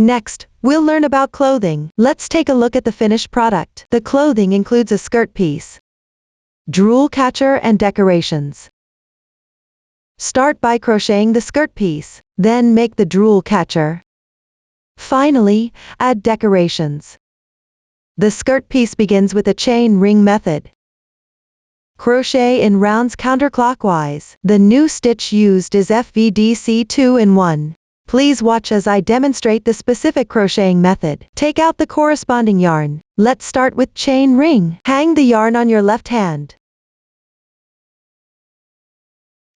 Next, we'll learn about clothing. Let's take a look at the finished product. The clothing includes a skirt piece, drool catcher and decorations. Start by crocheting the skirt piece, then make the drool catcher. Finally, add decorations. The skirt piece begins with a chain ring method. Crochet in rounds counterclockwise. The new stitch used is FVDC 2-in-1. Please watch as I demonstrate the specific crocheting method. Take out the corresponding yarn. Let's start with chain ring. Hang the yarn on your left hand.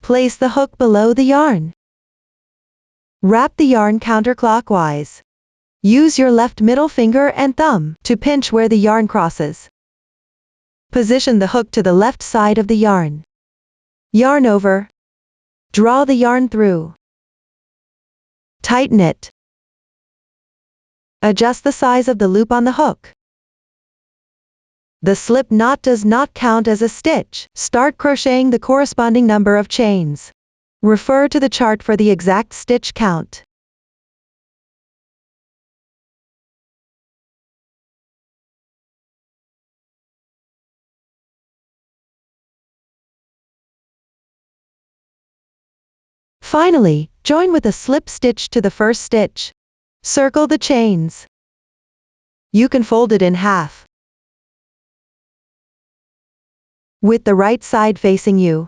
Place the hook below the yarn. Wrap the yarn counterclockwise. Use your left middle finger and thumb to pinch where the yarn crosses. Position the hook to the left side of the yarn. Yarn over. Draw the yarn through. Tighten it. Adjust the size of the loop on the hook. The slip knot does not count as a stitch. Start crocheting the corresponding number of chains. Refer to the chart for the exact stitch count. Finally, join with a slip stitch to the first stitch. Circle the chains. You can fold it in half, with the right side facing you.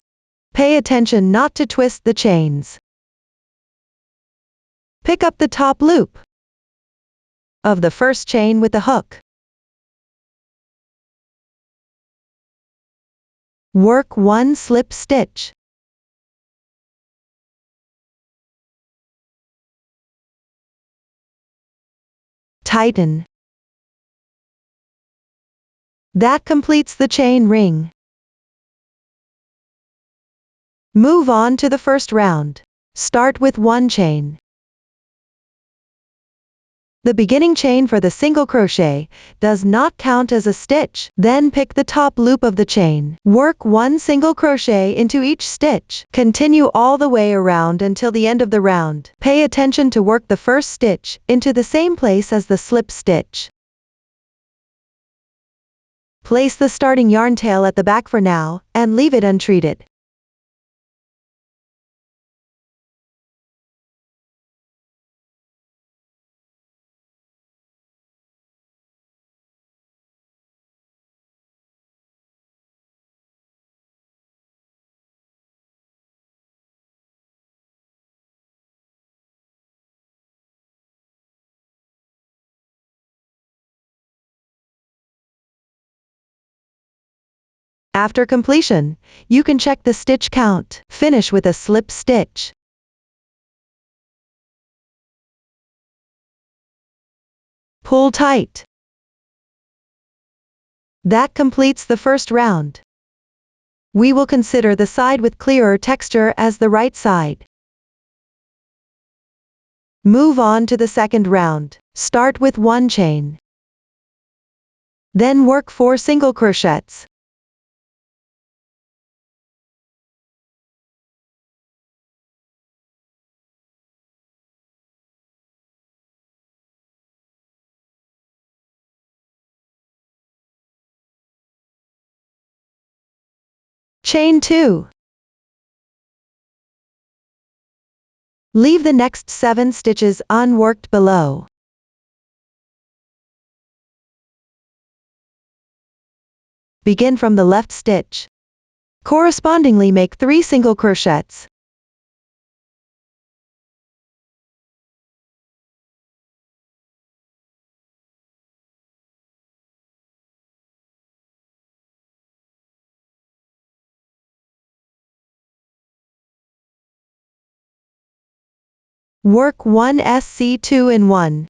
Pay attention not to twist the chains. Pick up the top loop of the first chain with the hook. Work one slip stitch. Tighten. That completes the chain ring. Move on to the first round. Start with one chain. The beginning chain for the single crochet does not count as a stitch. Then pick the top loop of the chain. Work one single crochet into each stitch. Continue all the way around until the end of the round. Pay attention to work the first stitch into the same place as the slip stitch. Place the starting yarn tail at the back for now, and leave it untreated. After completion, you can check the stitch count. Finish with a slip stitch. Pull tight. That completes the first round. We will consider the side with clearer texture as the right side. Move on to the second round. Start with one chain. Then work 4 single crochets. Chain 2. Leave the next 7 stitches unworked below. Begin from the left stitch. Correspondingly make 3 single crochets. Work 1 SC 2-in-1.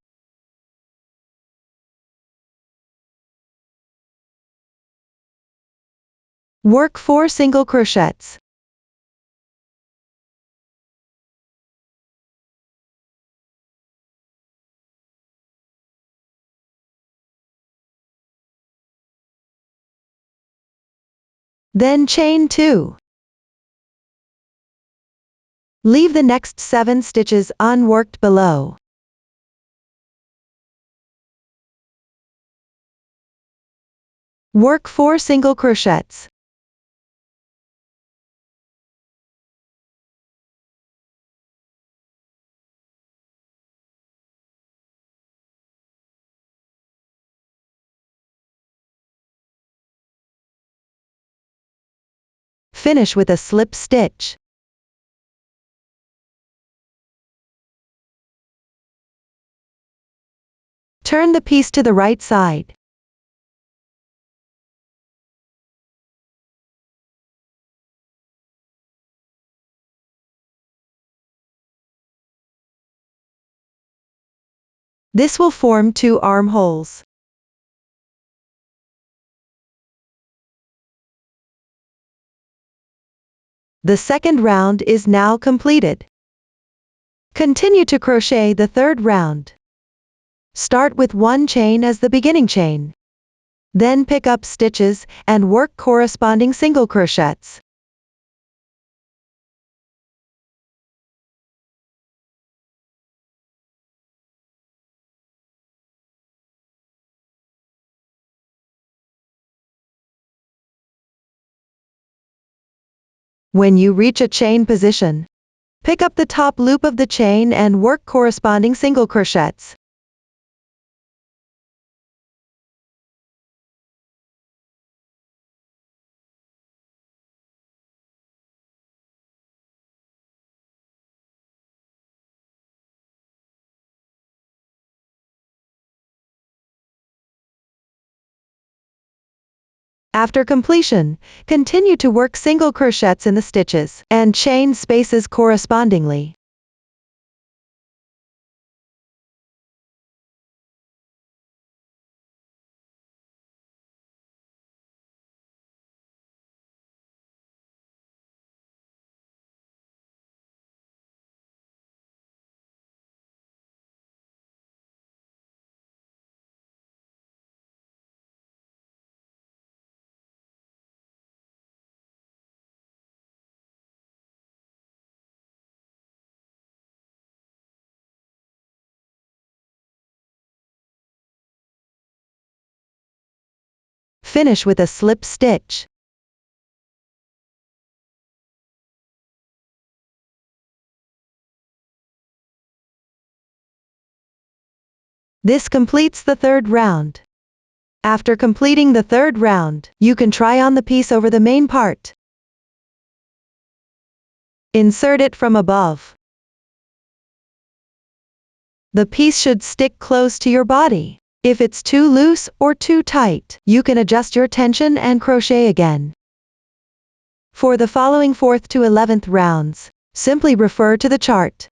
Work 4 single crochets. Then chain 2. Leave the next 7 stitches unworked below. Work 4 single crochets. Finish with a slip stitch. Turn the piece to the right side. This will form 2 armholes. The second round is now completed. Continue to crochet the third round. Start with 1 chain as the beginning chain. Then pick up stitches and work corresponding single crochets. When you reach a chain position, pick up the top loop of the chain and work corresponding single crochets. After completion, continue to work single crochets in the stitches and chain spaces correspondingly. Finish with a slip stitch. This completes the third round. After completing the third round, you can try on the piece over the main part. Insert it from above. The piece should stick close to your body. If it's too loose or too tight, you can adjust your tension and crochet again. For the following 4th to 11th rounds, simply refer to the chart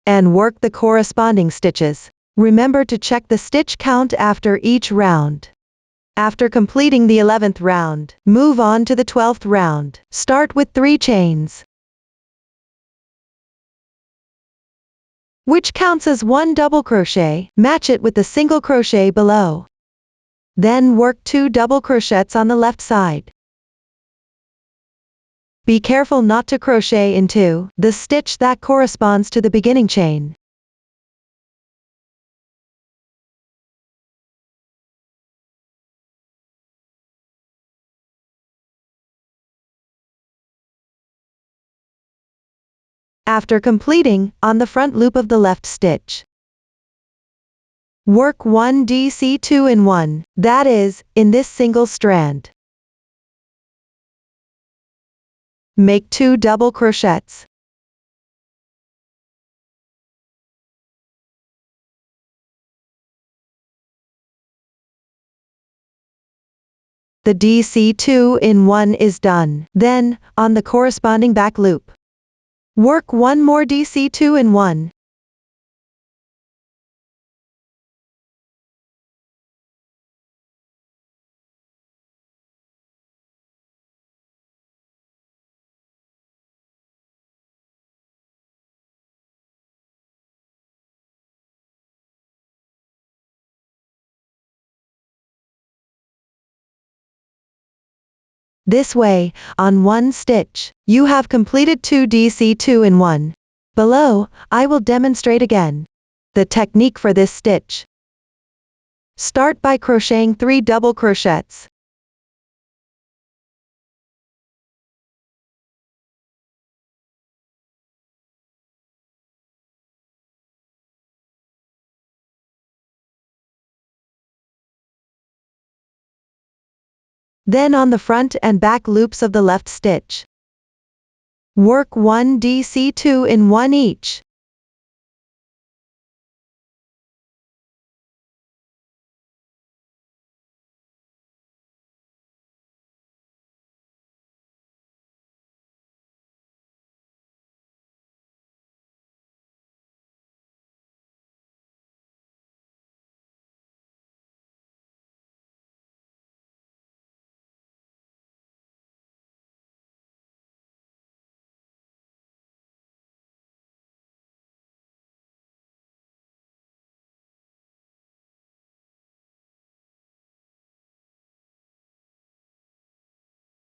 and work the corresponding stitches. Remember to check the stitch count after each round. After completing the 11th round, move on to the 12th round. Start with 3 chains, which counts as 1 double crochet. Match it with the single crochet below. Then work 2 double crochets on the left side. Be careful not to crochet into the stitch that corresponds to the beginning chain. After completing, on the front loop of the left stitch, work 1 DC2 in 1, that is, in this single strand. Make 2 double crochets. The DC2 in 1 is done. Then, on the corresponding back loop, work 1 more DC2 in 1. This way, on one stitch, you have completed 2 DC2 in 1. Below, I will demonstrate again the technique for this stitch. Start by crocheting 3 double crochets. Then on the front and back loops of the left stitch, work 1 DC2 in one each.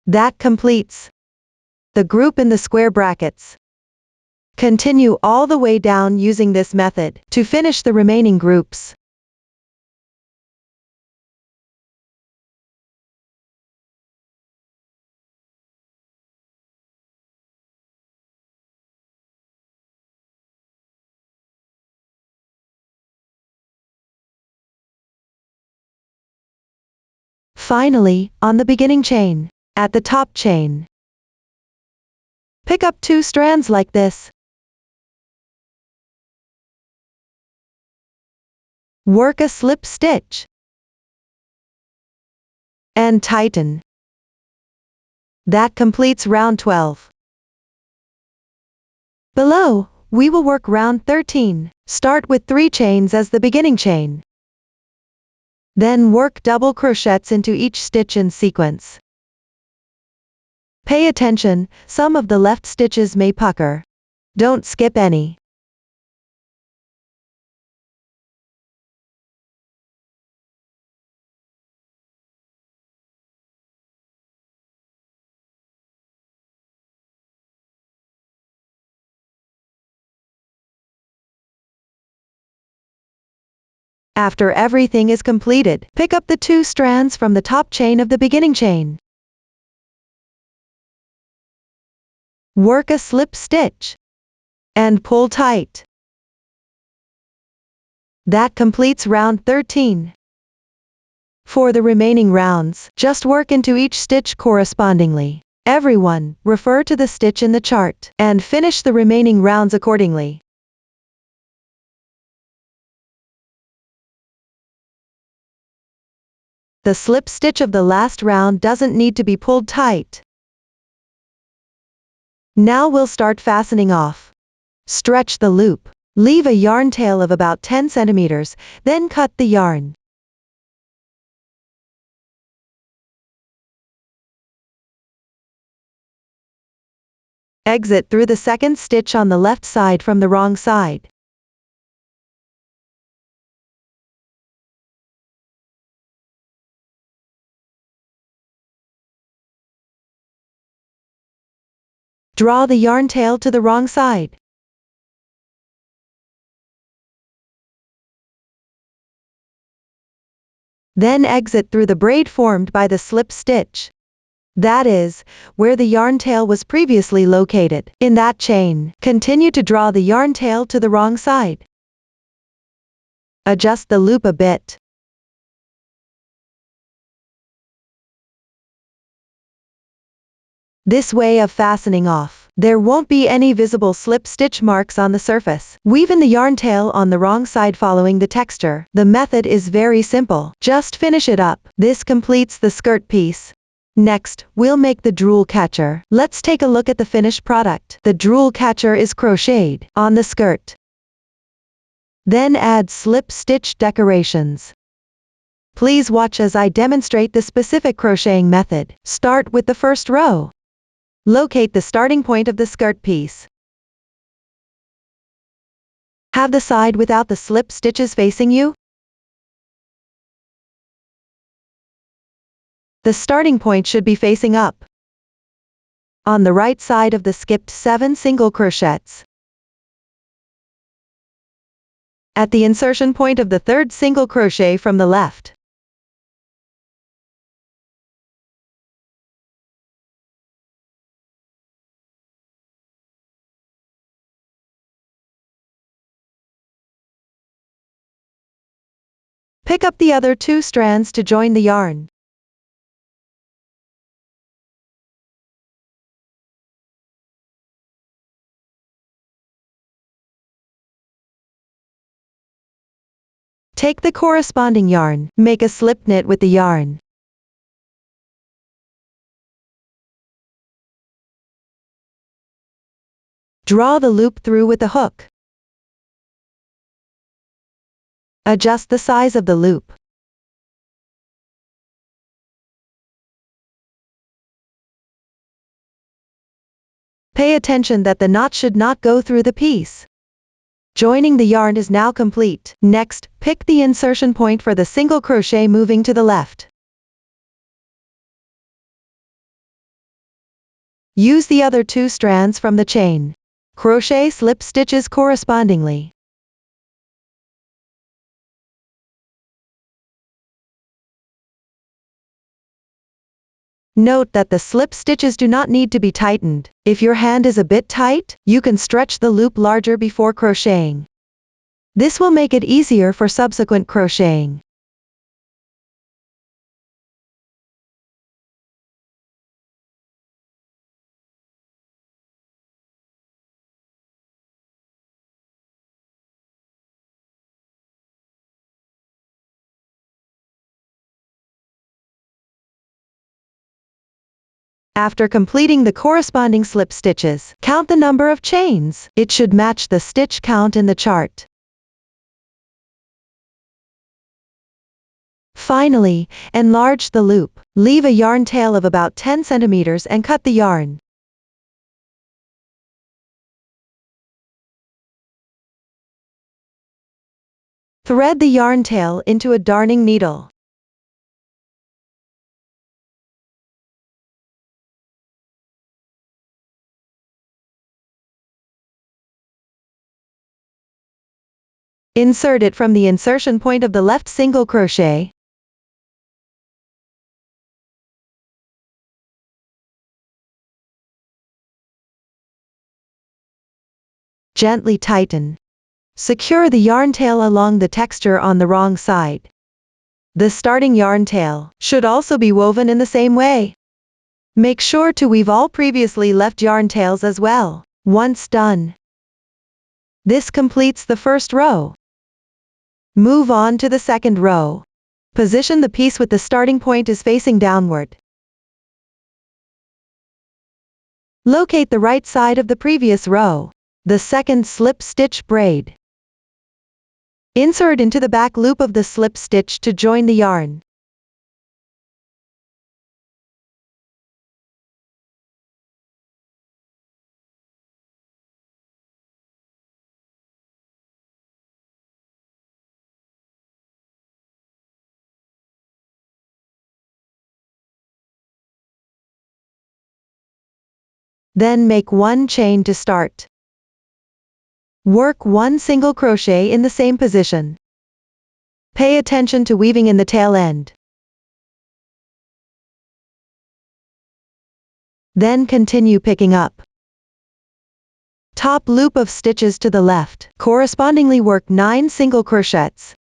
That completes the group in the square brackets. Continue all the way down using this method to finish the remaining groups. Finally, on the beginning chain, at the top chain, pick up 2 strands like this. Work a slip stitch and tighten. That completes round 12. Below, we will work round 13. Start with 3 chains as the beginning chain. Then work double crochets into each stitch in sequence. Pay attention, some of the left stitches may pucker. Don't skip any. After everything is completed, pick up the 2 strands from the top chain of the beginning chain. Work a slip stitch and pull tight. That completes round 13. For the remaining rounds, just work into each stitch correspondingly. Everyone, refer to the stitch in the chart and finish the remaining rounds accordingly. The slip stitch of the last round doesn't need to be pulled tight. Now we'll start fastening off. Stretch the loop. Leave a yarn tail of about 10 centimeters, then cut the yarn. Exit through the second stitch on the left side from the wrong side. Draw the yarn tail to the wrong side. Then exit through the braid formed by the slip stitch. That is, where the yarn tail was previously located. In that chain, continue to draw the yarn tail to the wrong side. Adjust the loop a bit. This way of fastening off, there won't be any visible slip stitch marks on the surface. Weave in the yarn tail on the wrong side following the texture. The method is very simple. Just finish it up. This completes the skirt piece. Next, we'll make the drool catcher. Let's take a look at the finished product. The drool catcher is crocheted on the skirt. Then add slip stitch decorations. Please watch as I demonstrate the specific crocheting method. Start with the first row. Locate the starting point of the skirt piece. Have the side without the slip stitches facing you. The starting point should be facing up. On the right side of the skipped 7 single crochets. At the insertion point of the third single crochet from the left. Pick up the other 2 strands to join the yarn. Take the corresponding yarn, make a slip knit with the yarn. Draw the loop through with the hook. Adjust the size of the loop. Pay attention that the knot should not go through the piece. Joining the yarn is now complete. Next, pick the insertion point for the single crochet moving to the left. Use the other 2 strands from the chain. Crochet slip stitches correspondingly. Note that the slip stitches do not need to be tightened. If your hand is a bit tight, you can stretch the loop larger before crocheting. This will make it easier for subsequent crocheting. After completing the corresponding slip stitches, count the number of chains. It should match the stitch count in the chart. Finally, enlarge the loop. Leave a yarn tail of about 10 centimeters and cut the yarn. Thread the yarn tail into a darning needle. Insert it from the insertion point of the left single crochet. Gently tighten. Secure the yarn tail along the texture on the wrong side. The starting yarn tail should also be woven in the same way. Make sure to weave all previously left yarn tails as well. Once done, this completes the first row. Move on to the second row. Position the piece with the starting point is facing downward. Locate the right side of the previous row. The second slip stitch braid. Insert into the back loop of the slip stitch to join the yarn. Then make 1 chain to start. Work 1 single crochet in the same position. Pay attention to weaving in the tail end. Then continue picking up. Top loop of stitches to the left. Correspondingly work 9 single crochets.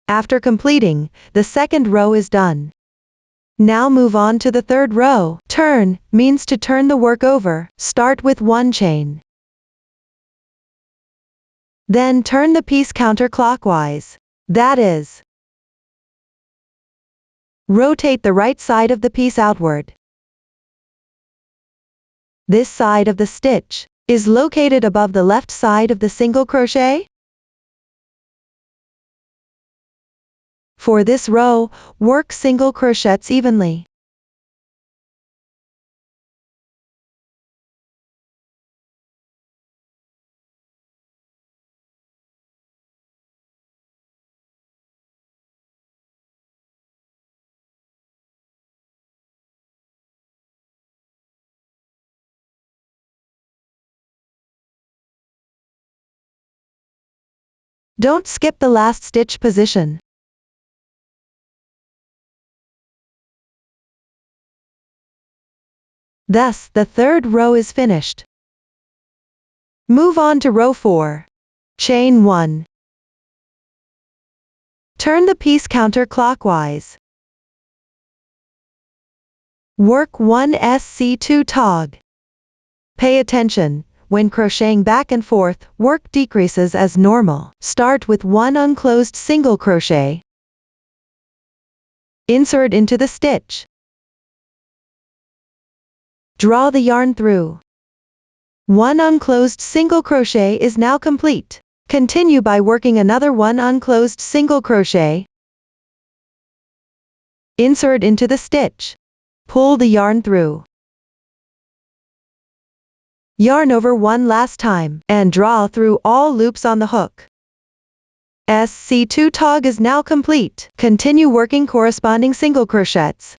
After completing, the second row is done. Now move on to the third row. Turn means to turn the work over. Start with 1 chain. Then turn the piece counterclockwise. That is, rotate the right side of the piece outward. This side of the stitch is located above the left side of the single crochet. For this row, work single crochets evenly. Don't skip the last stitch position. Thus, the third row is finished. Move on to row 4. Chain 1. Turn the piece counterclockwise. Work 1 SC2 tog. Pay attention, when crocheting back and forth, work decreases as normal. Start with 1 unclosed single crochet. Insert into the stitch. Draw the yarn through. 1 unclosed single crochet is now complete. Continue by working another 1 unclosed single crochet. Insert into the stitch. Pull the yarn through. Yarn over 1 last time, and draw through all loops on the hook. SC2 tog is now complete. Continue working corresponding single crochets.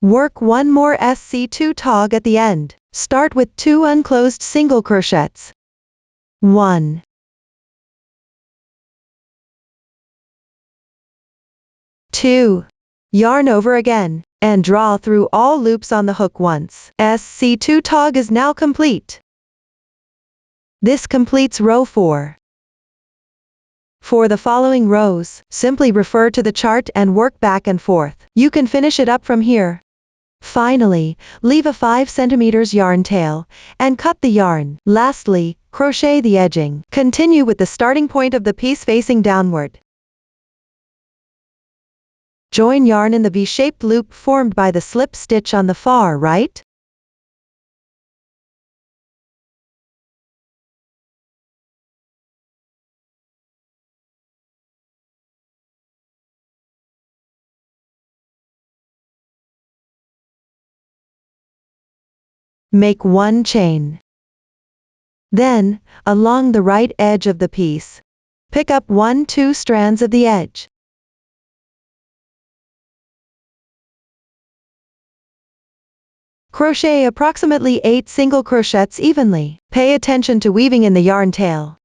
Work 1 more SC2 tog at the end. Start with 2 unclosed single crochets. 1, 2. Yarn over again, and draw through all loops on the hook once. SC2 tog is now complete. This completes row 4. For the following rows, simply refer to the chart and work back and forth. You can finish it up from here. Finally, leave a 5 cm yarn tail, and cut the yarn. Lastly, crochet the edging. Continue with the starting point of the piece facing downward. Join yarn in the V-shaped loop formed by the slip stitch on the far right. Make 1 chain. Then, along the right edge of the piece, pick up 1-2 strands of the edge. Crochet approximately 8 single crochets evenly. Pay attention to weaving in the yarn tail.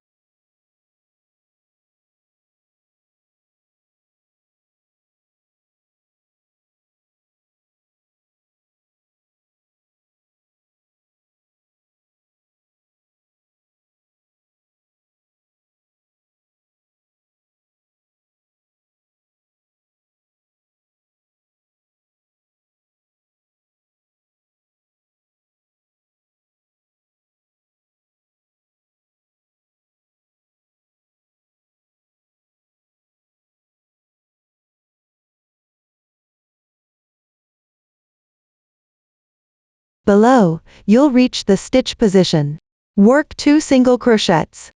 Below, you'll reach the stitch position. Work 2 single crochets.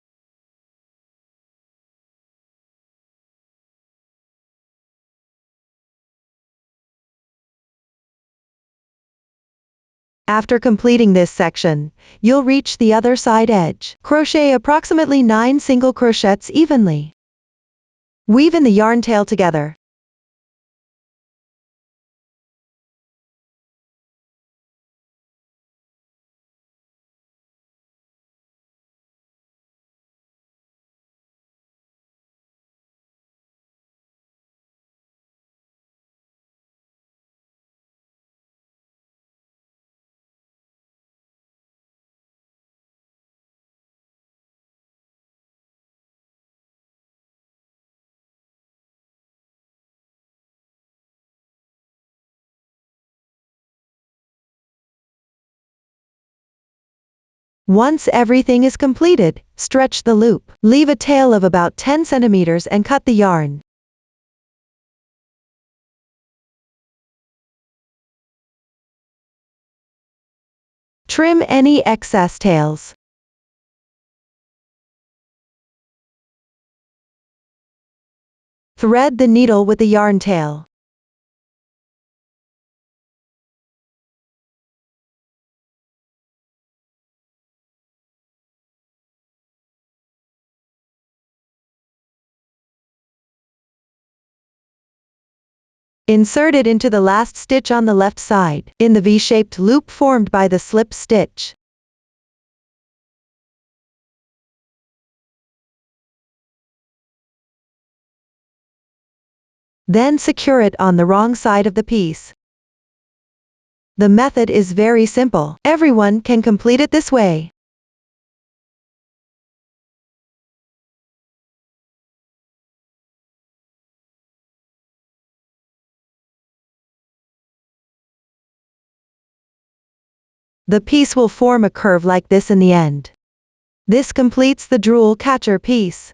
After completing this section, you'll reach the other side edge. Crochet approximately 9 single crochets evenly. Weave in the yarn tail together. Once everything is completed, stretch the loop. Leave a tail of about 10 centimeters and cut the yarn. Trim any excess tails. Thread the needle with the yarn tail. Insert it into the last stitch on the left side, in the V-shaped loop formed by the slip stitch. Then secure it on the wrong side of the piece. The method is very simple. Everyone can complete it this way. The piece will form a curve like this in the end. This completes the jewel catcher piece.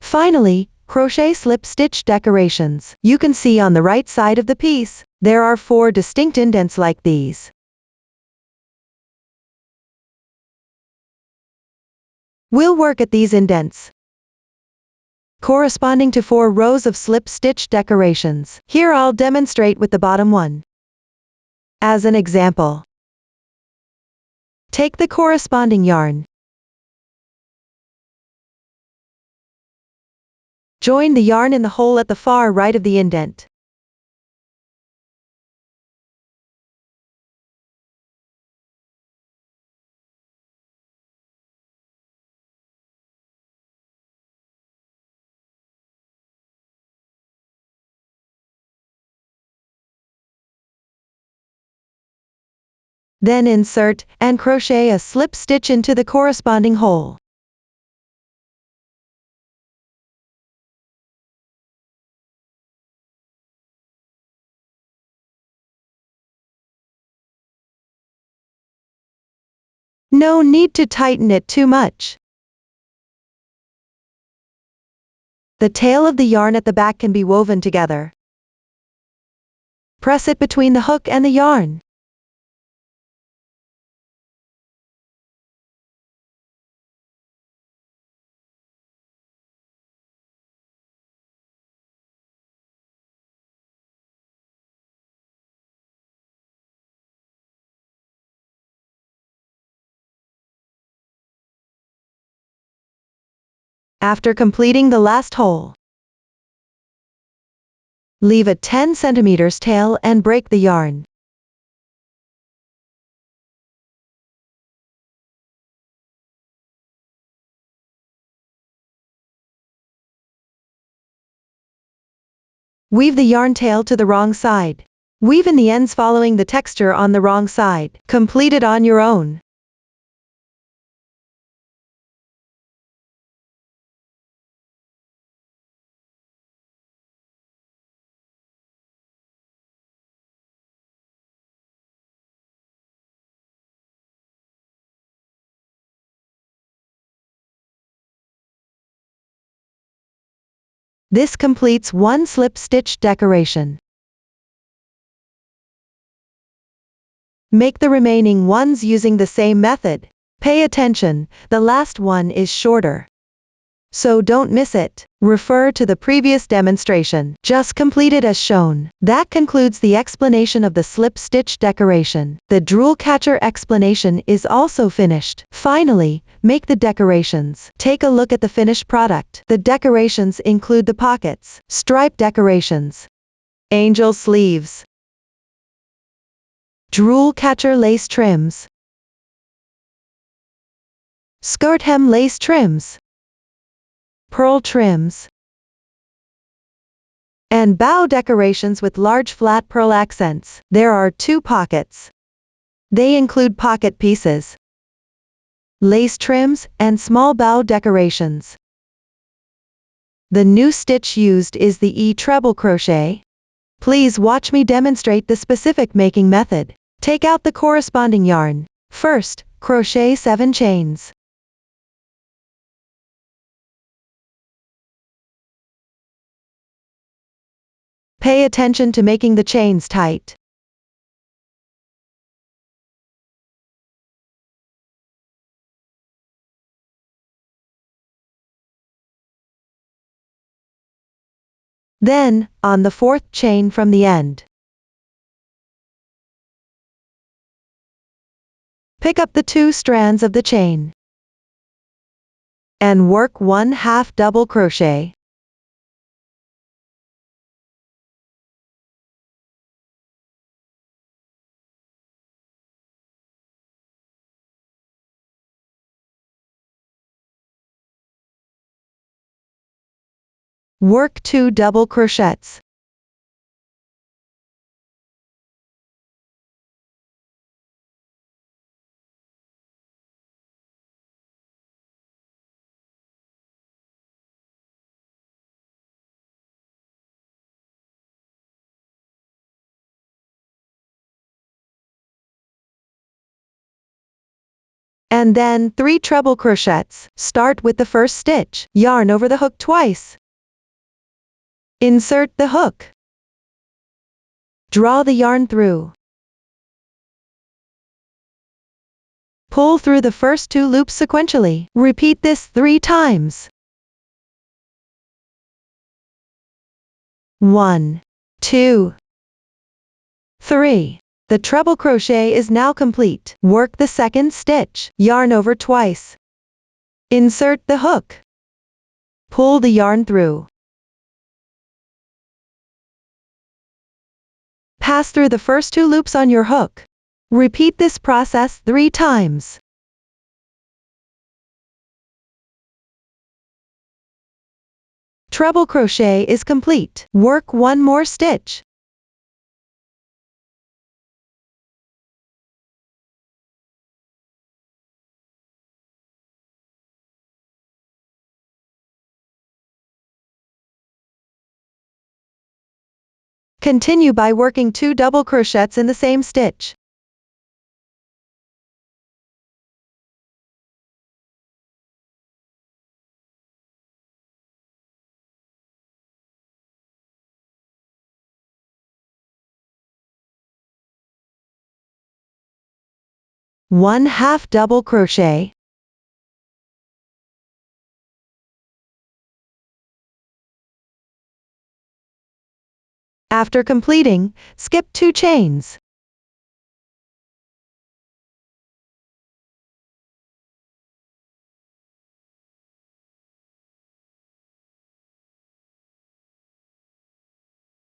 Finally, crochet slip stitch decorations. You can see on the right side of the piece, there are 4 distinct indents like these. We'll work at these indents, corresponding to 4 rows of slip stitch decorations. Here I'll demonstrate with the bottom one. As an example, take the corresponding yarn. Join the yarn in the hole at the far right of the indent. Then insert and crochet a slip stitch into the corresponding hole. No need to tighten it too much. The tail of the yarn at the back can be woven together. Press it between the hook and the yarn. After completing the last hole, leave a 10 cm tail and break the yarn. Weave the yarn tail to the wrong side. Weave in the ends following the texture on the wrong side. Complete it on your own. This completes one slip stitch decoration. Make the remaining ones using the same method. Pay attention, the last one is shorter, so don't miss it. Refer to the previous demonstration. Just complete it as shown. That concludes the explanation of the slip stitch decoration. The jewel catcher explanation is also finished. Finally, make the decorations. Take a look at the finished product. The decorations include the pockets, stripe decorations, angel sleeves, jewel catcher lace trims, skirt hem lace trims, pearl trims, and bow decorations with large flat pearl accents. There are 2 pockets. They include pocket pieces, lace trims, and small bow decorations. The new stitch used is the E-treble crochet. Please watch me demonstrate the specific making method. Take out the corresponding yarn. First, crochet 7 chains. Pay attention to making the chains tight. Then, on the 4th chain from the end, pick up the 2 strands of the chain and work 1/2 double crochet. Work 2 double crochets. And then 3 treble crochets. Start with the first stitch. Yarn over the hook twice. Insert the hook. Draw the yarn through. Pull through the first 2 loops sequentially. Repeat this 3 times. 1, 2, 3. The treble crochet is now complete. Work the second stitch. Yarn over twice. Insert the hook. Pull the yarn through. Pass through the first 2 loops on your hook. Repeat this process 3 times. Treble crochet is complete. Work 1 more stitch. Continue by working 2 double crochets in the same stitch. One half double crochet. After completing, skip 2 chains.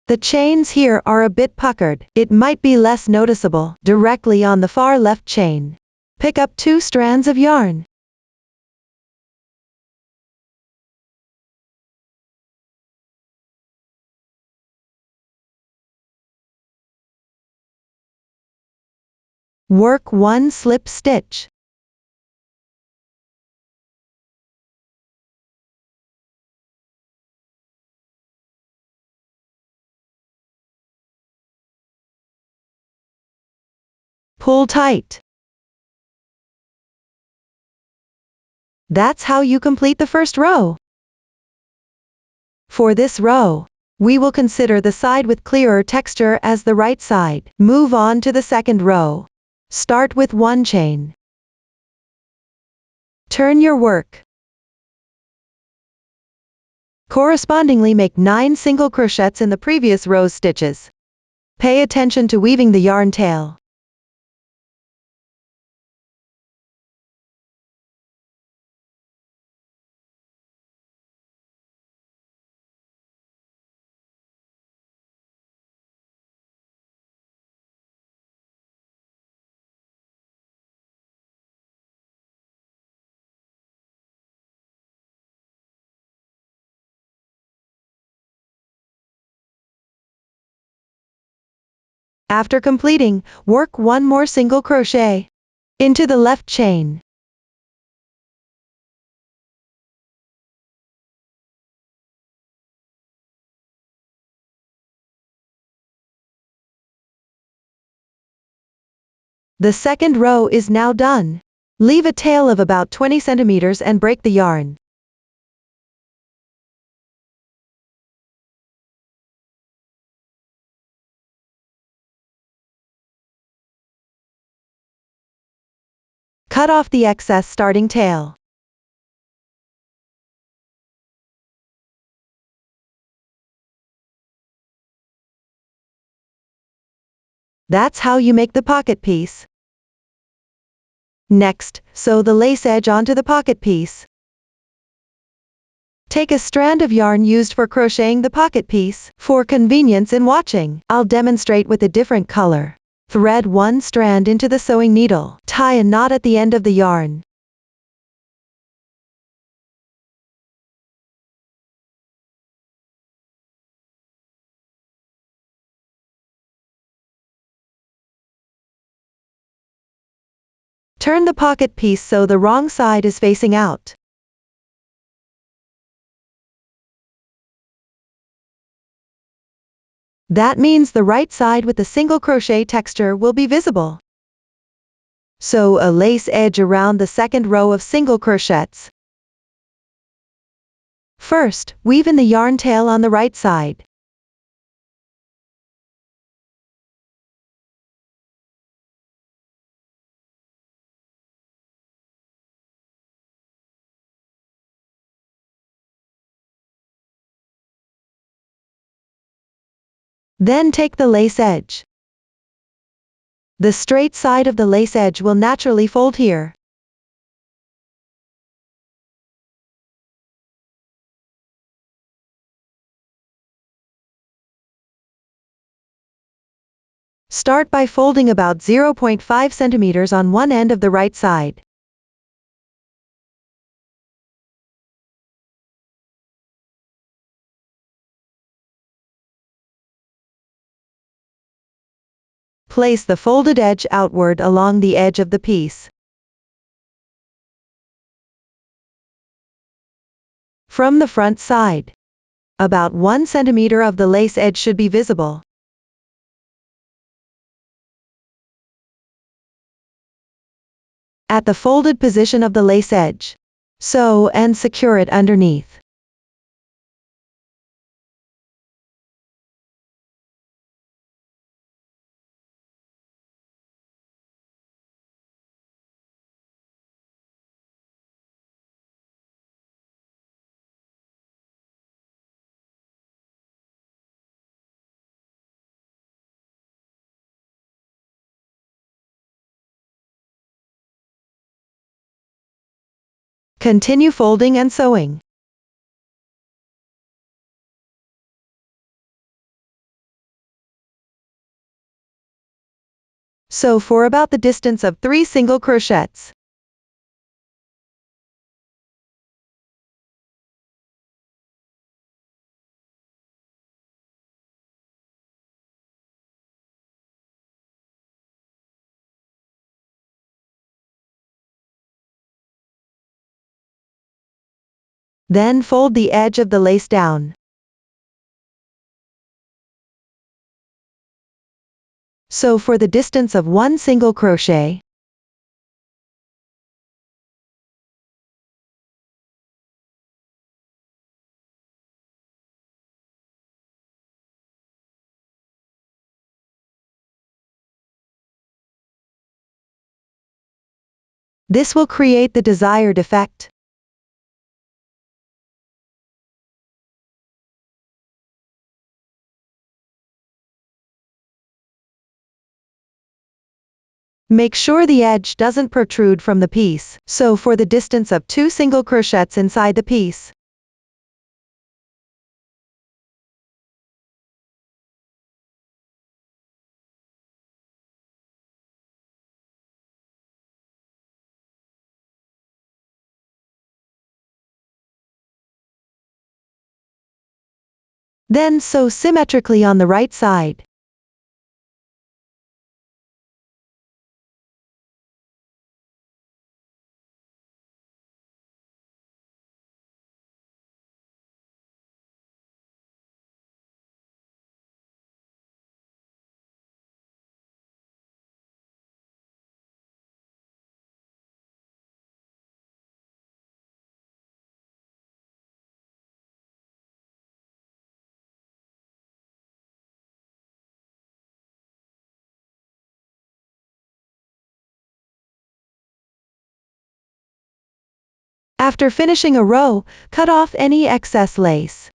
The chains here are a bit puckered. It might be less noticeable directly on the far left chain. Pick up 2 strands of yarn. Work 1 slip stitch. Pull tight. That's how you complete the first row. For this row, we will consider the side with clearer texture as the right side. Move on to the second row. Start with 1 chain. Turn your work. Correspondingly make 9 single crochets in the previous row's stitches. Pay attention to weaving the yarn tail. After completing, work 1 more single crochet into the left chain. The second row is now done. Leave a tail of about 20 centimeters and break the yarn. Cut off the excess starting tail. That's how you make the pocket piece. Next, sew the lace edge onto the pocket piece. Take a strand of yarn used for crocheting the pocket piece. For convenience in watching, I'll demonstrate with a different color. Thread 1 strand into the sewing needle. Tie a knot at the end of the yarn. Turn the pocket piece so the wrong side is facing out. That means the right side with the single crochet texture will be visible. Sew a lace edge around the second row of single crochets. First, weave in the yarn tail on the right side. Then take the lace edge. The straight side of the lace edge will naturally fold here. Start by folding about 0.5 centimeters on one end of the right side. Place the folded edge outward along the edge of the piece. From the front side, about 1 centimeter of the lace edge should be visible. At the folded position of the lace edge, sew and secure it underneath. Continue folding and sewing. Sew for about the distance of 3 single crochets. Then fold the edge of the lace down. Sew for the distance of 1 single crochet. This will create the desired effect. Make sure the edge doesn't protrude from the piece. Sew for the distance of 2 single crochets inside the piece. Then sew symmetrically on the right side. After finishing a row, cut off any excess lace.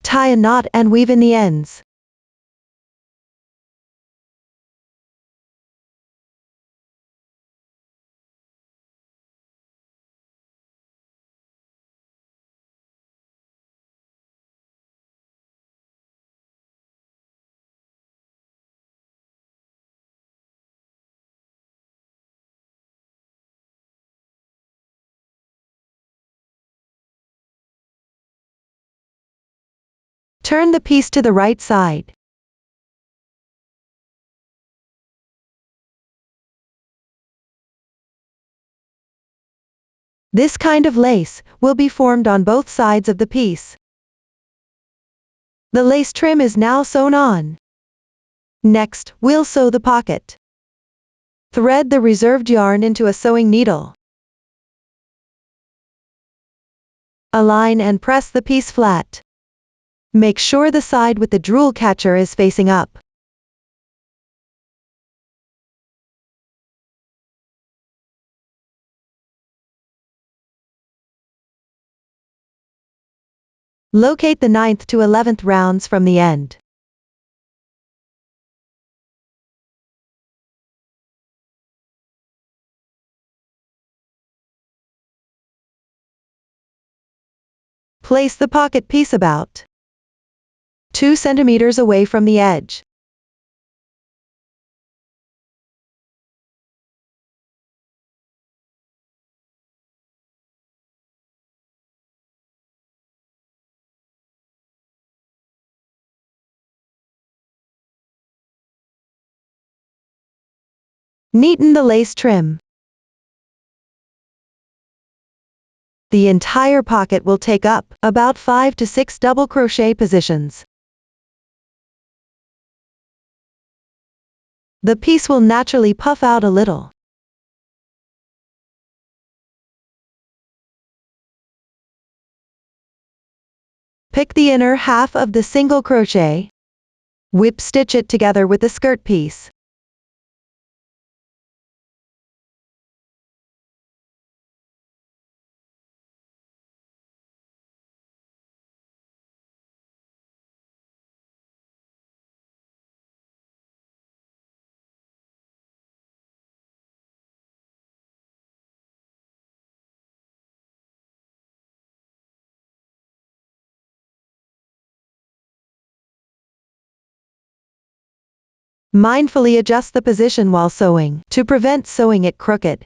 Tie a knot and weave in the ends. Turn the piece to the right side. This kind of lace will be formed on both sides of the piece. The lace trim is now sewn on. Next, we'll sew the pocket. Thread the reserved yarn into a sewing needle. Align and press the piece flat. Make sure the side with the jewel catcher is facing up. Locate the 9th to 11th rounds from the end. Place the pocket piece about 2 centimeters away from the edge. Neaten the lace trim. The entire pocket will take up about 5 to 6 double crochet positions. The piece will naturally puff out a little. Pick the inner half of the single crochet. Whip stitch it together with the skirt piece. Mindfully adjust the position while sewing to prevent sewing it crooked.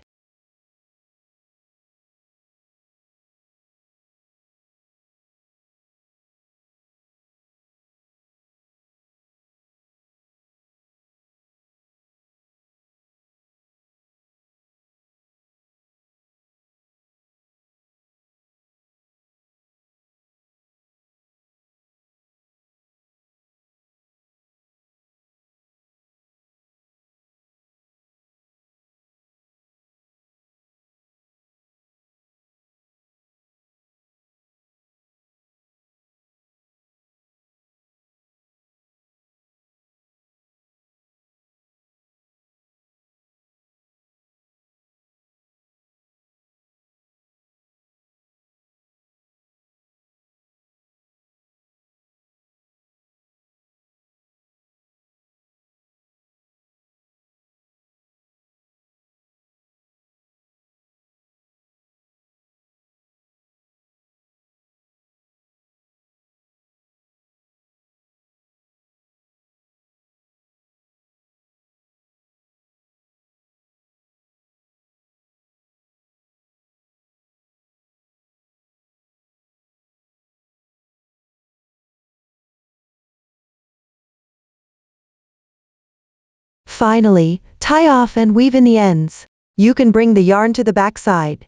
Finally, tie off and weave in the ends. You can bring the yarn to the back side.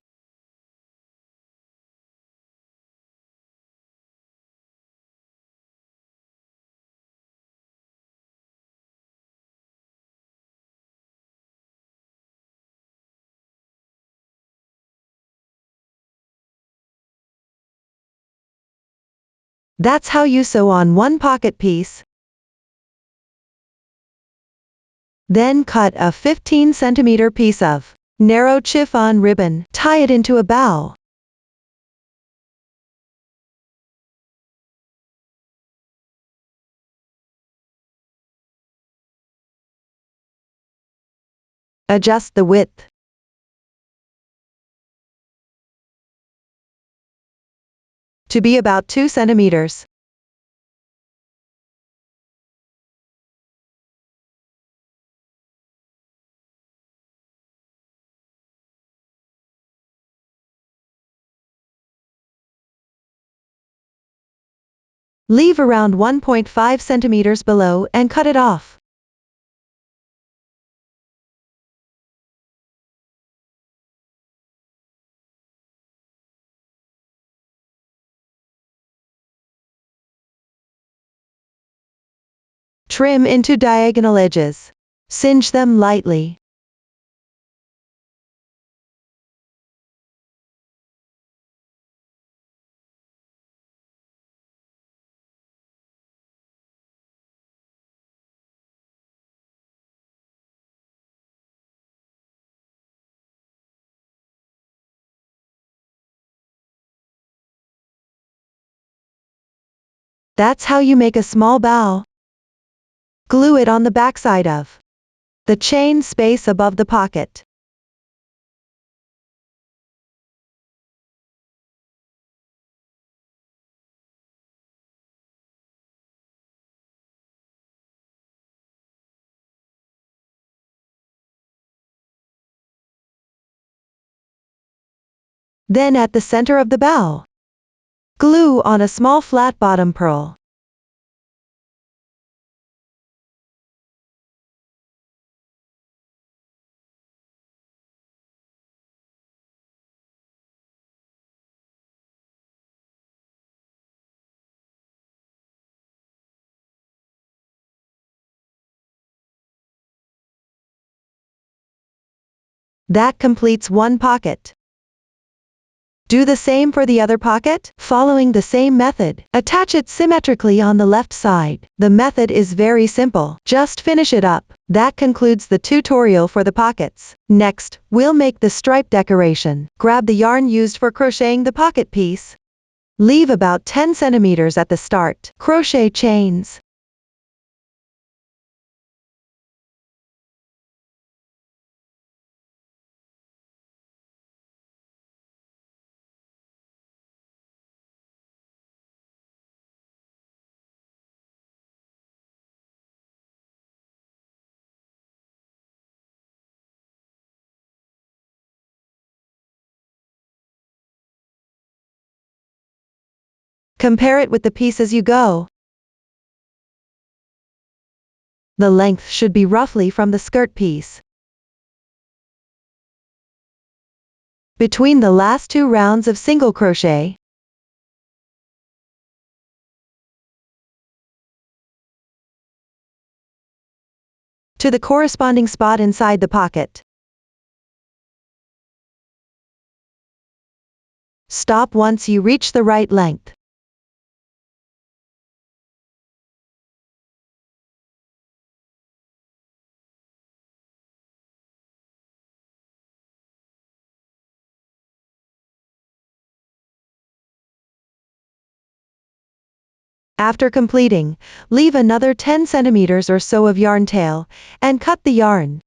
That's how you sew on one pocket piece. Then cut a 15 centimeter piece of narrow chiffon ribbon, tie it into a bow. Adjust the width. To be about 2 centimeters. Leave around 1.5 centimeters below and cut it off. Trim into diagonal edges. Singe them lightly. That's how you make a small bow. Glue it on the backside of the chain space above the pocket. Then at the center of the bow, glue on a small flat bottom purl. That completes one pocket. Do the same for the other pocket, following the same method. Attach it symmetrically on the left side. The method is very simple. Just finish it up. That concludes the tutorial for the pockets. Next, we'll make the stripe decoration. Grab the yarn used for crocheting the pocket piece. Leave about 10 centimeters at the start. Crochet chains. Compare it with the piece as you go. The length should be roughly from the skirt piece. Between the last 2 rounds of single crochet, to the corresponding spot inside the pocket. Stop once you reach the right length. After completing, leave another 10 centimeters or so of yarn tail, and cut the yarn.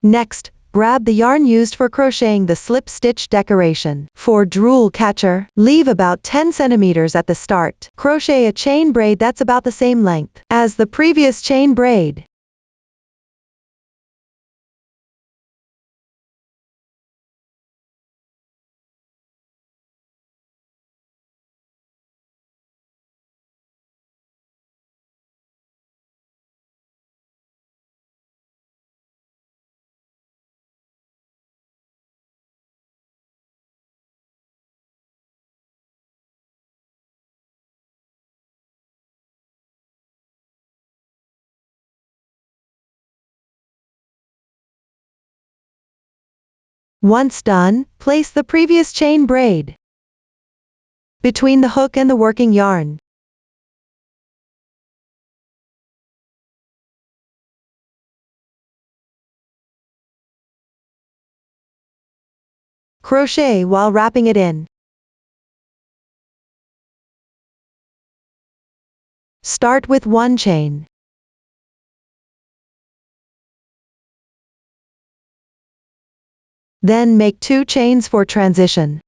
Next, grab the yarn used for crocheting the slip stitch decoration. For drool catcher, leave about 10 centimeters at the start. Crochet a chain braid that's about the same length as the previous chain braid. Once done, place the previous chain braid between the hook and the working yarn. Crochet while wrapping it in. Start with 1 chain. Then make 2 chains for transition.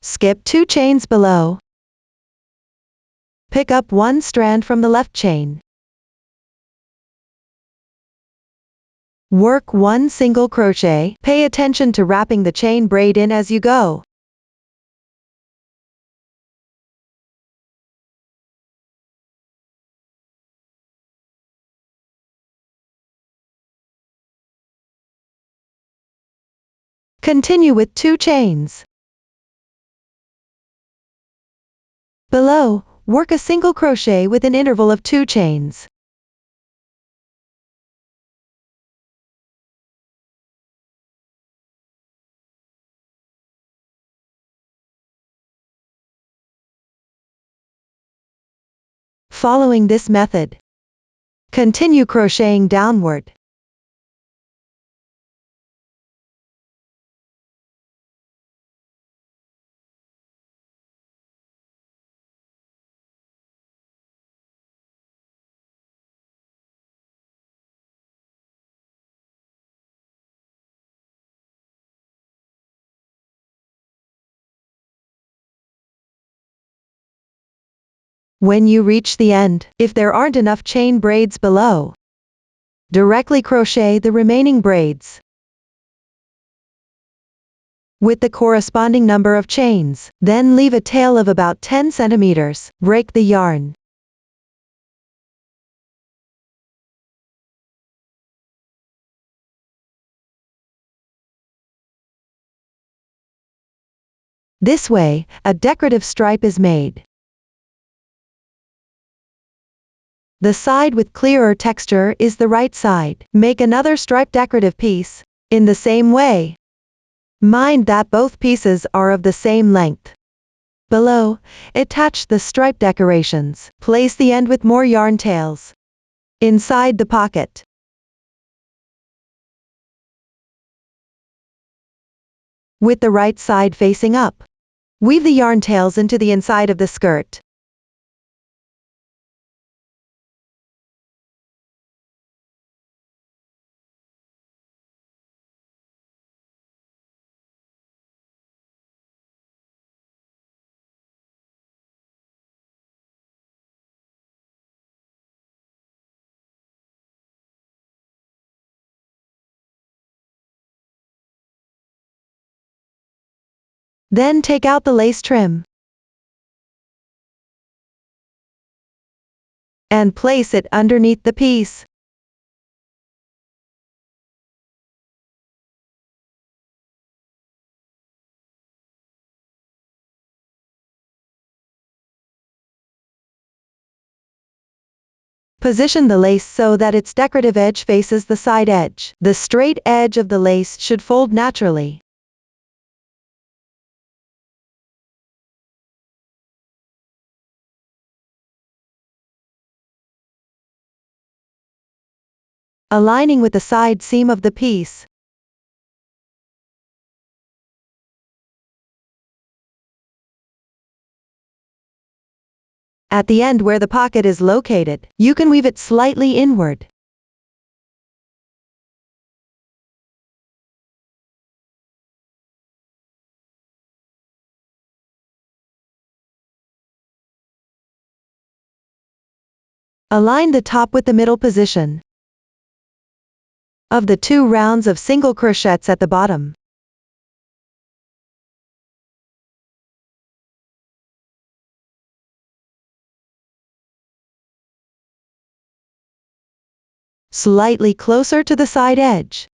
Skip 2 chains below. Pick up one strand from the left chain. Work one single crochet. Pay attention to wrapping the chain braid in as you go. Continue with 2 chains. Below, work a single crochet with an interval of 2 chains. Following this method, continue crocheting downward. When you reach the end, if there aren't enough chain braids below, directly crochet the remaining braids with the corresponding number of chains, then leave a tail of about 10 centimeters. Break the yarn. This way, a decorative stripe is made. The side with clearer texture is the right side. Make another striped decorative piece in the same way. Mind that both pieces are of the same length. Below, attach the stripe decorations. Place the end with more yarn tails inside the pocket. With the right side facing up, weave the yarn tails into the inside of the skirt. Then take out the lace trim and place it underneath the piece. Position the lace so that its decorative edge faces the side edge. The straight edge of the lace should fold naturally. Aligning with the side seam of the piece. At the end where the pocket is located, you can weave it slightly inward. Align the top with the middle position of the 2 rounds of single crochets at the bottom. Slightly closer to the side edge.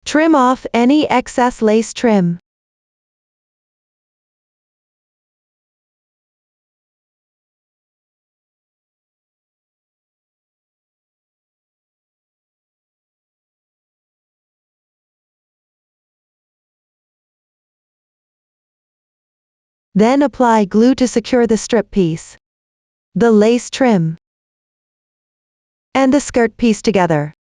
Trim off any excess lace trim. Then apply glue to secure the strip piece, the lace trim, and the skirt piece together.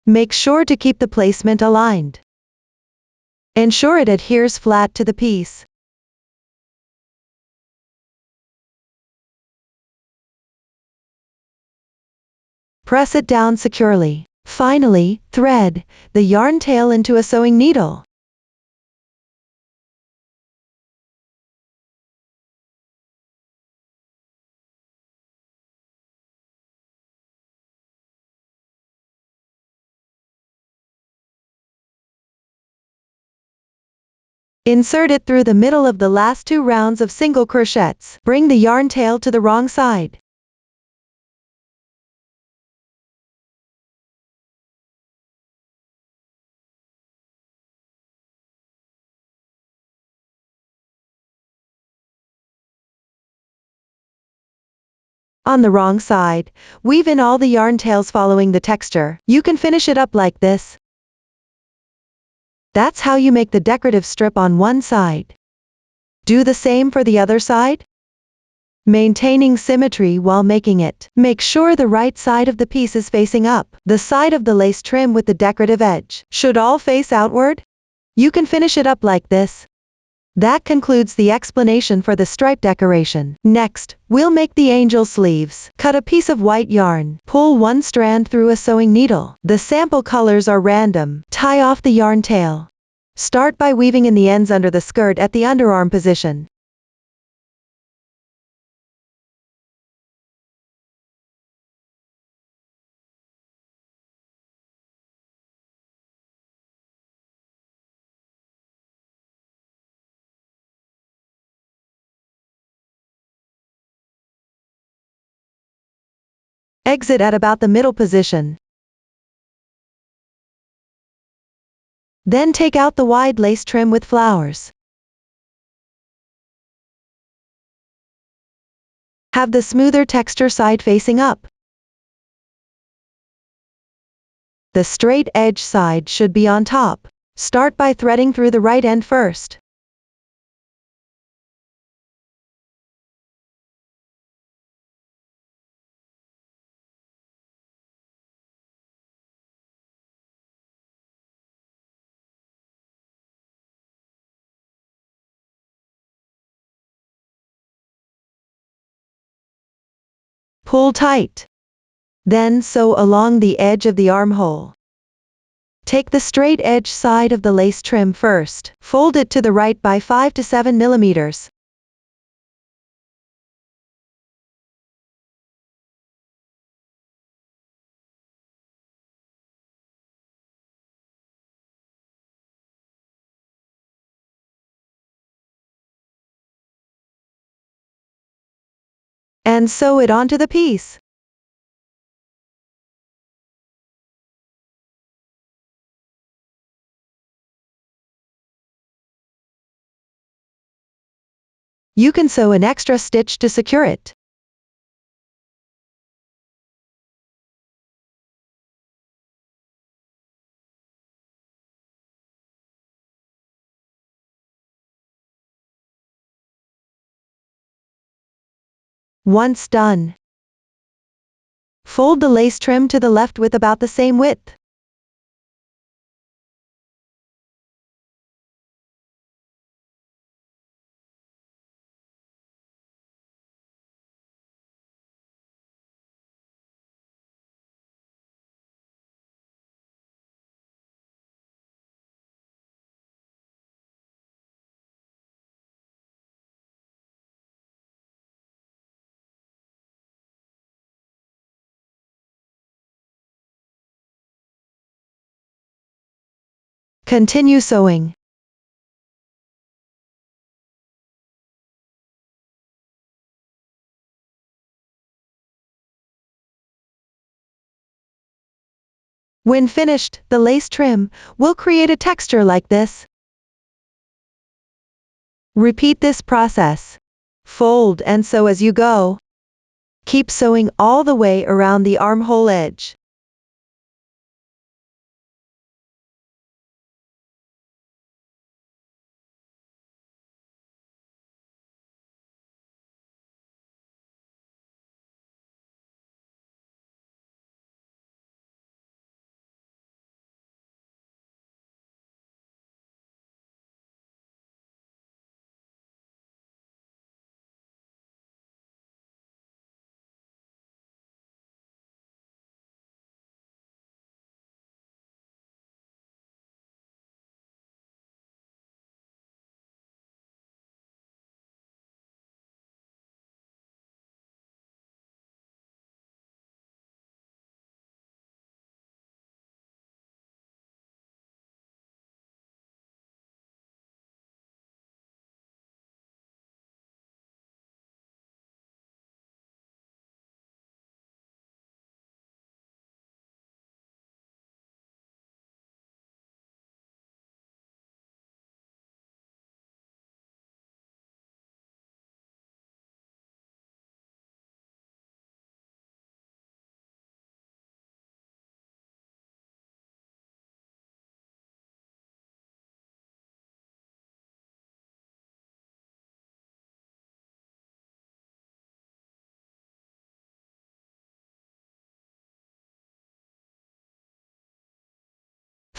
Make sure to keep the placement aligned. Ensure it adheres flat to the piece. Press it down securely. Finally, thread the yarn tail into a sewing needle. Insert it through the middle of the last 2 rounds of single crochets. Bring the yarn tail to the wrong side. On the wrong side, weave in all the yarn tails following the texture. You can finish it up like this. That's how you make the decorative strip on one side. Do the same for the other side. Maintaining symmetry while making it. Make sure the right side of the piece is facing up. The side of the lace trim with the decorative edge should all face outward. You can finish it up like this. That concludes the explanation for the stripe decoration. Next, we'll make the angel sleeves. Cut a piece of white yarn. Pull one strand through a sewing needle. The sample colors are random. Tie off the yarn tail. Start by weaving in the ends under the skirt at the underarm position. Exit at about the middle position. Then take out the wide lace trim with flowers. Have the smoother texture side facing up. The straight edge side should be on top. Start by threading through the right end first. Pull tight. Then sew along the edge of the armhole. Take the straight edge side of the lace trim first. Fold it to the right by 5 to 7 millimeters. And sew it onto the piece. You can sew an extra stitch to secure it. Once done, fold the lace trim to the left with about the same width. Continue sewing. When finished, the lace trim will create a texture like this. Repeat this process. Fold and sew as you go. Keep sewing all the way around the armhole edge.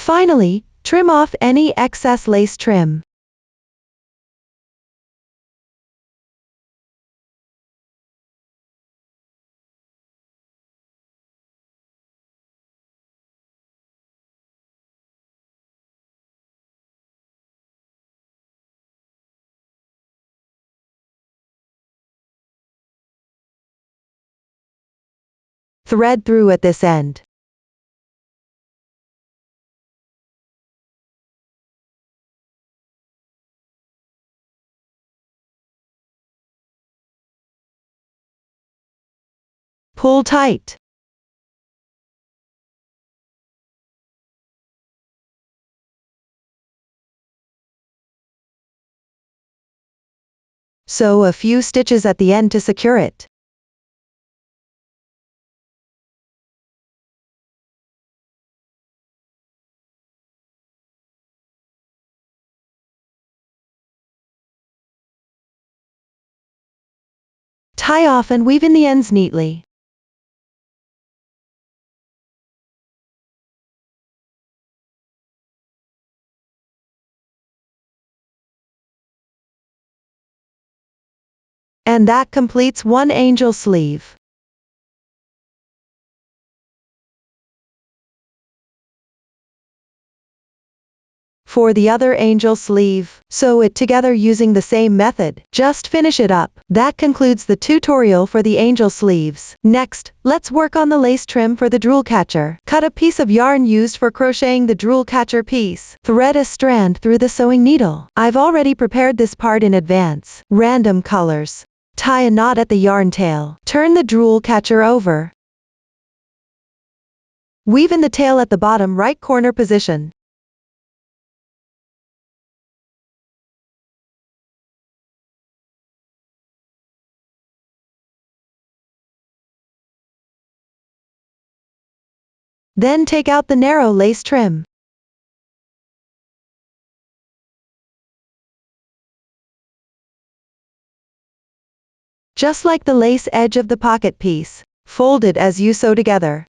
Finally, trim off any excess lace trim. Thread through at this end. Pull tight. Sew a few stitches at the end to secure it. Tie off and weave in the ends neatly. And that completes one angel sleeve. For the other angel sleeve, sew it together using the same method, just finish it up. That concludes the tutorial for the angel sleeves. Next, let's work on the lace trim for the drool catcher. Cut a piece of yarn used for crocheting the drool catcher piece. Thread a strand through the sewing needle. I've already prepared this part in advance. Random colors. Tie a knot at the yarn tail. Turn the drool catcher over. Weave in the tail at the bottom right corner position. Then take out the narrow lace trim. Just like the lace edge of the pocket piece, fold it as you sew together.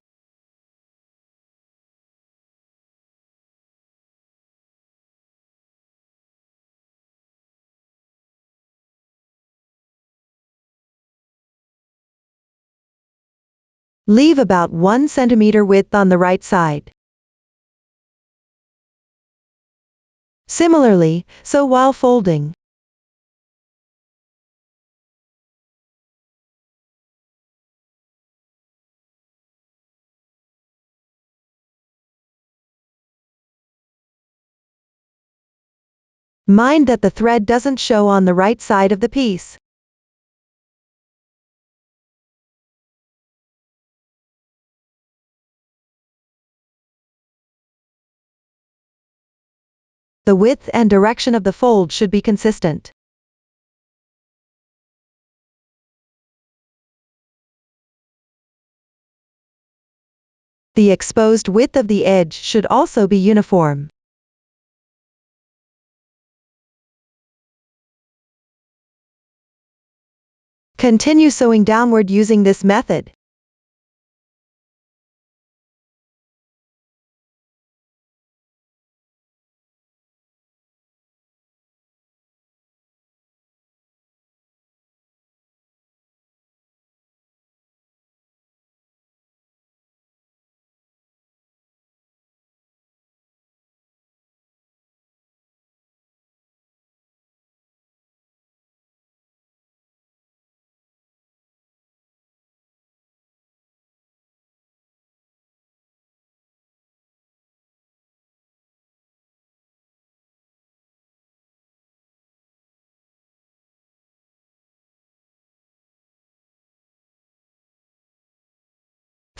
Leave about 1 centimeter width on the right side. Similarly, sew while folding. Mind that the thread doesn't show on the right side of the piece. The width and direction of the fold should be consistent. The exposed width of the edge should also be uniform. Continue sewing downward using this method.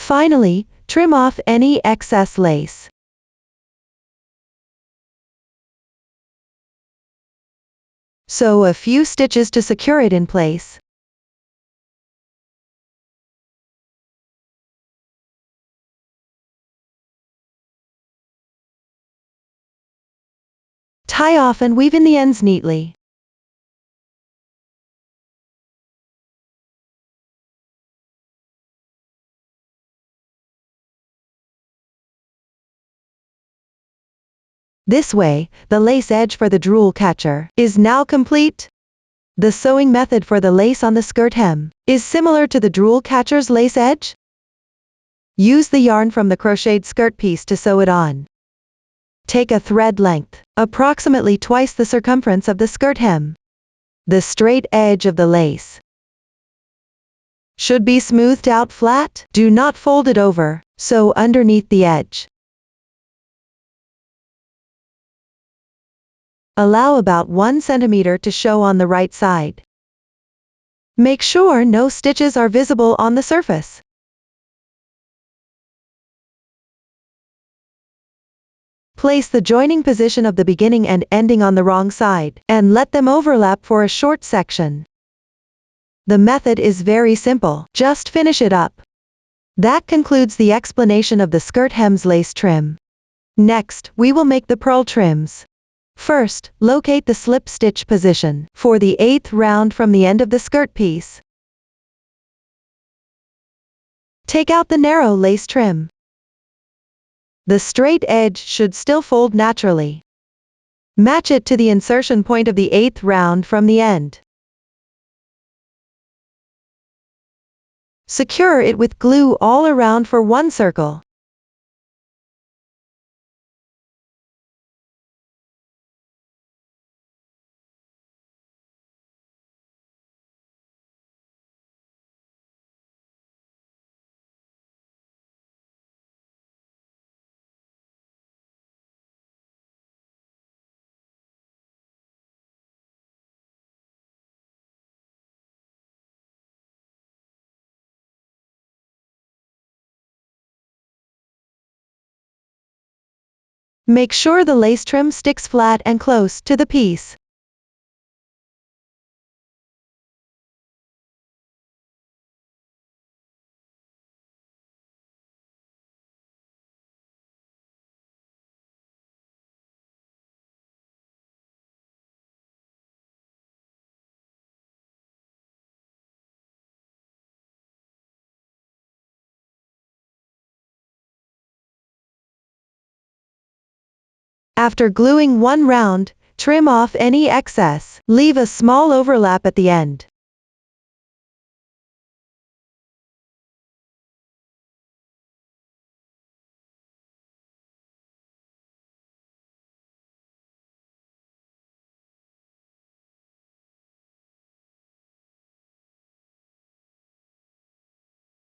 Finally, trim off any excess lace. Sew a few stitches to secure it in place. Tie off and weave in the ends neatly. This way, the lace edge for the drool catcher is now complete. The sewing method for the lace on the skirt hem is similar to the drool catcher's lace edge. Use the yarn from the crocheted skirt piece to sew it on. Take a thread length, approximately twice the circumference of the skirt hem. The straight edge of the lace should be smoothed out flat. Do not fold it over, sew underneath the edge. Allow about 1 centimeter to show on the right side. Make sure no stitches are visible on the surface. Place the joining position of the beginning and ending on the wrong side, and let them overlap for a short section. The method is very simple, just finish it up. That concludes the explanation of the skirt hem's lace trim. Next, we will make the purl trims. First, locate the slip stitch position for the 8th round from the end of the skirt piece. Take out the narrow lace trim. The straight edge should still fold naturally. Match it to the insertion point of the 8th round from the end. Secure it with glue all around for one circle. Make sure the lace trim sticks flat and close to the piece. After gluing one round, trim off any excess. Leave a small overlap at the end.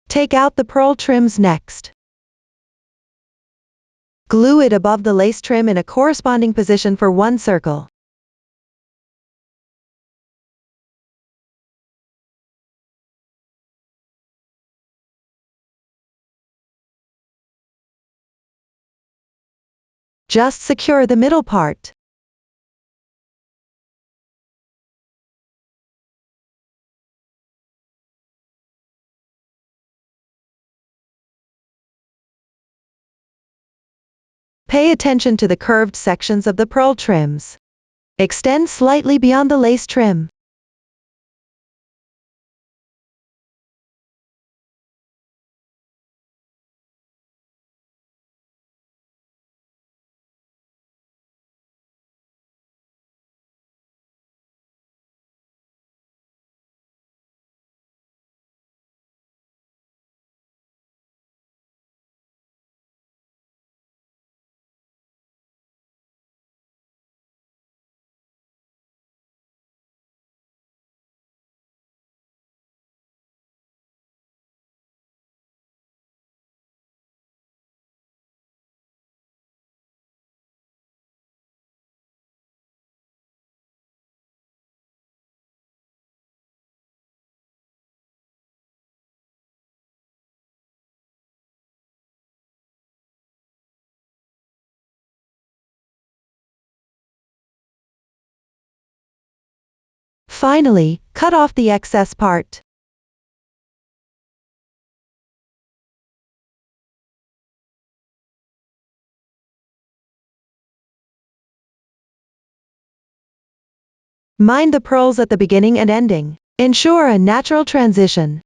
Take out the purl trims next. Glue it above the lace trim in a corresponding position for one circle. Just secure the middle part. Pay attention to the curved sections of the purl trims. Extend slightly beyond the lace trim. Finally, cut off the excess part. Mind the purls at the beginning and ending. Ensure a natural transition.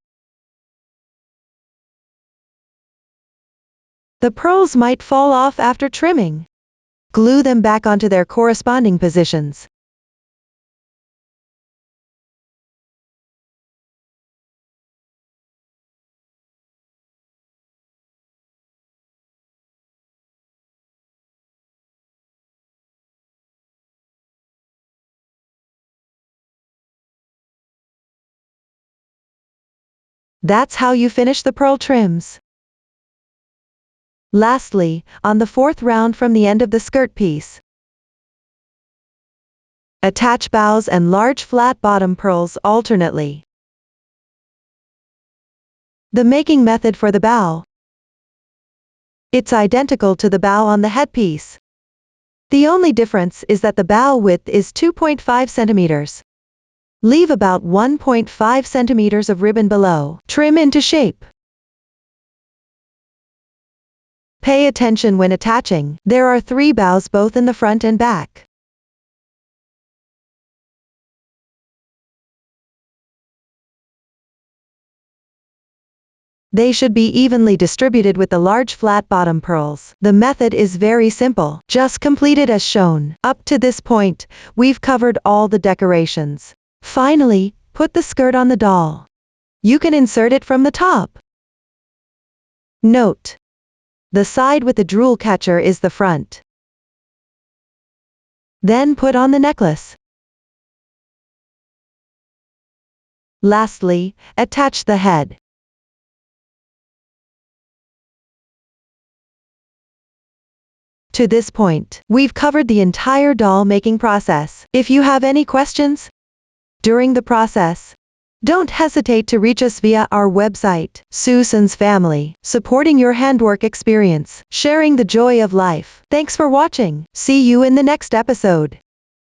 The purls might fall off after trimming. Glue them back onto their corresponding positions. That's how you finish the pearl trims. Lastly, on the fourth round from the end of the skirt piece, attach bows and large flat bottom pearls alternately. The making method for the bow. It's identical to the bow on the headpiece. The only difference is that the bow width is 2.5 centimeters. Leave about 1.5 centimeters of ribbon below. Trim into shape. Pay attention when attaching. There are 3 bows both in the front and back. They should be evenly distributed with the large flat bottom pearls. The method is very simple. Just complete it as shown. Up to this point, we've covered all the decorations. Finally, put the skirt on the doll. You can insert it from the top. Note: the side with the jewel catcher is the front. Then put on the necklace. Lastly, attach the head. To this point, we've covered the entire doll making process. If you have any questions during the process, don't hesitate to reach us via our website. Susan's Family, supporting your handwork experience, sharing the joy of life. Thanks for watching. See you in the next episode.